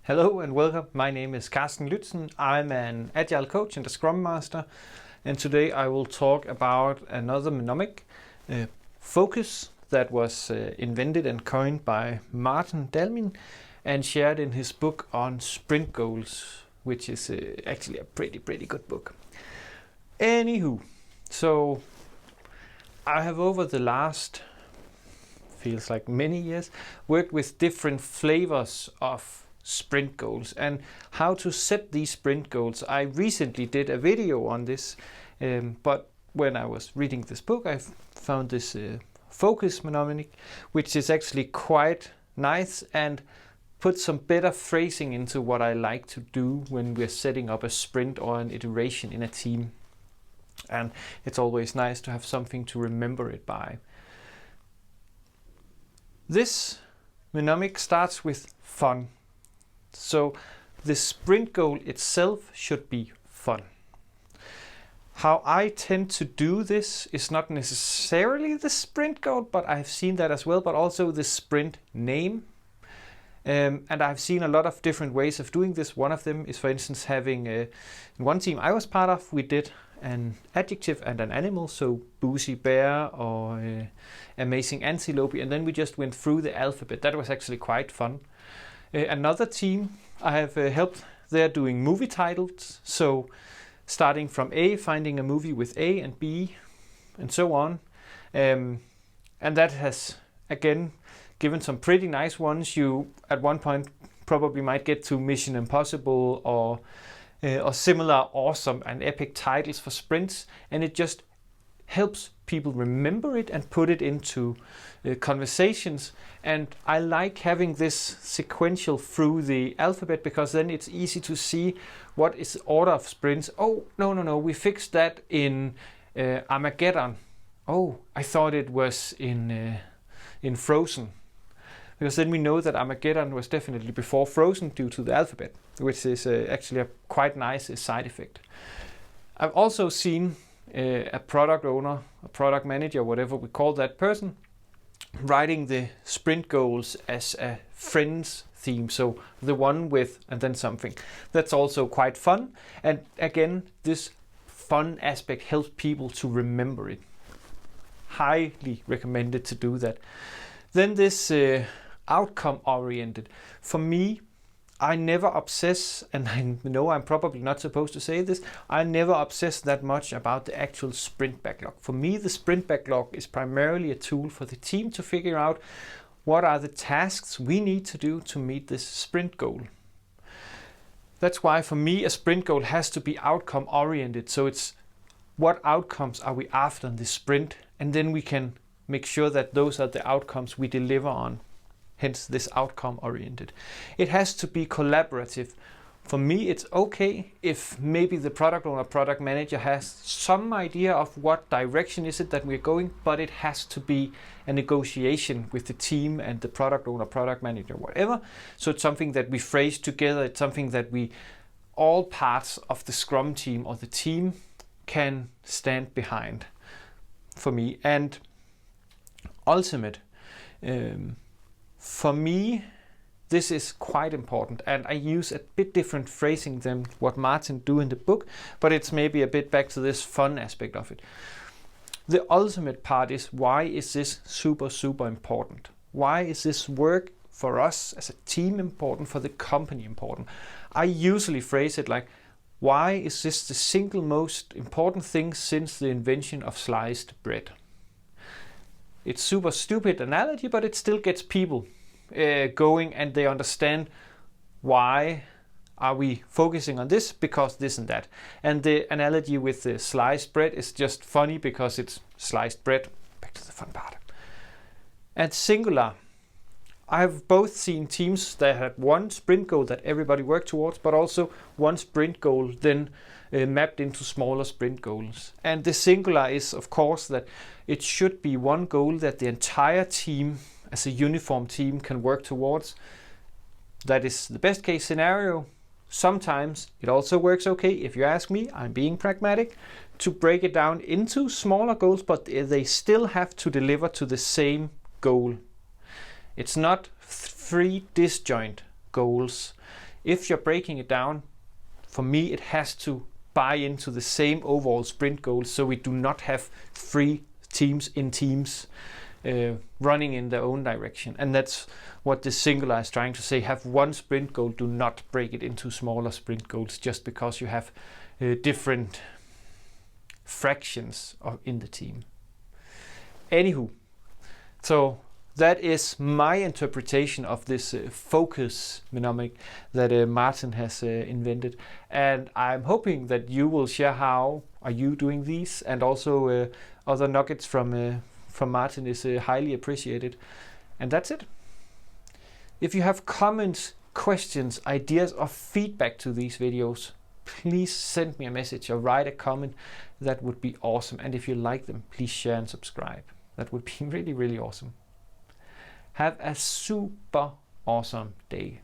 Hello and welcome. My name is Carsten Lützen. I'm an Agile coach and a Scrum Master. And today I will talk about another mnemonic, focus, that was invented and coined by Marteen Dalmijn and shared in his book on sprint goals, which is actually a pretty good book. Anywho, so I have over the last, feels like many years, worked with different flavors of sprint goals and how to set these sprint goals. I recently did a video on this, but when I was reading this book, I found this focus mnemonic, which is actually quite nice and puts some better phrasing into what I like to do when we're setting up a sprint or an iteration in a team. And it's always nice to have something to remember it by. This mnemonic starts with fun. So the sprint goal itself should be fun. How I tend to do this is not necessarily the sprint goal, but I've seen that as well, but also the sprint name. And I've seen a lot of different ways of doing this. One of them is, for instance, having in one team I was part of, we did an adjective and an animal, so boozy bear or amazing antelope, and then we just went through the alphabet. That was actually quite fun. Another team I have helped, they're doing movie titles, so starting from A, finding a movie with A and B and so on. And that has again given some pretty nice ones. You at one point probably might get to Mission Impossible or similar awesome and epic titles for sprints, and it just helps people remember it and put it into conversations. And I like having this sequential through the alphabet, because then it's easy to see what is the order of sprints. Oh, no, we fixed that in Armageddon. Oh, I thought it was in Frozen. Because then we know that Armageddon was definitely before Frozen due to the alphabet, which is actually a quite nice side effect. I've also seen a product owner, a product manager, whatever we call that person, writing the sprint goals as a friends theme. So the one with and then something. That's also quite fun. And again, this fun aspect helps people to remember it. Highly recommended to do that. Then this outcome oriented. For me, I never obsess, and I know I'm probably not supposed to say this, I never obsess that much about the actual sprint backlog. For me, the sprint backlog is primarily a tool for the team to figure out what are the tasks we need to do to meet this sprint goal. That's why for me a sprint goal has to be outcome oriented. So it's what outcomes are we after in the sprint, and then we can make sure that those are the outcomes we deliver on. Hence this outcome oriented. It has to be collaborative. For me, it's okay if maybe the product owner, product manager has some idea of what direction is it that we're going, but it has to be a negotiation with the team and the product owner, product manager, whatever. So it's something that we phrase together. It's something that we, all parts of the Scrum team or the team, can stand behind for me. And ultimate, for me, this is quite important, and I use a bit different phrasing than what Martin do in the book, but it's maybe a bit back to this fun aspect of it. The ultimate part is, why is this super important? Why is this work for us as a team important, for the company important? I usually phrase it like, why is this the single most important thing since the invention of sliced bread? It's super stupid analogy, but it still gets people going, and they understand why are we focusing on this, because this and that. And the analogy with the sliced bread is just funny because it's sliced bread. Back to the fun part. And singular. I've both seen teams that had one sprint goal that everybody worked towards, but also one sprint goal then mapped into smaller sprint goals. And the singular is, of course, that it should be one goal that the entire team, as a uniform team, can work towards. That is the best case scenario. Sometimes it also works okay, if you ask me, I'm being pragmatic, to break it down into smaller goals, but they still have to deliver to the same goal. It's not three disjoint goals. if you're breaking it down, for me it has to buy into the same overall sprint goal, so we do not have 3 teams running in their own direction. And that's what this singular is trying to say. Have one sprint goal, do not break it into smaller sprint goals just because you have different fractions in the team. Anywho, so that is my interpretation of this focus mnemonic that Marteen has invented, and I'm hoping that you will share how are you doing these, and also other nuggets from Marteen is highly appreciated. And that's it. If you have comments, questions, ideas, or feedback to these videos, please send me a message or write a comment. That would be awesome. And if you like them, please share and subscribe. That would be really, really awesome. Have a super awesome day.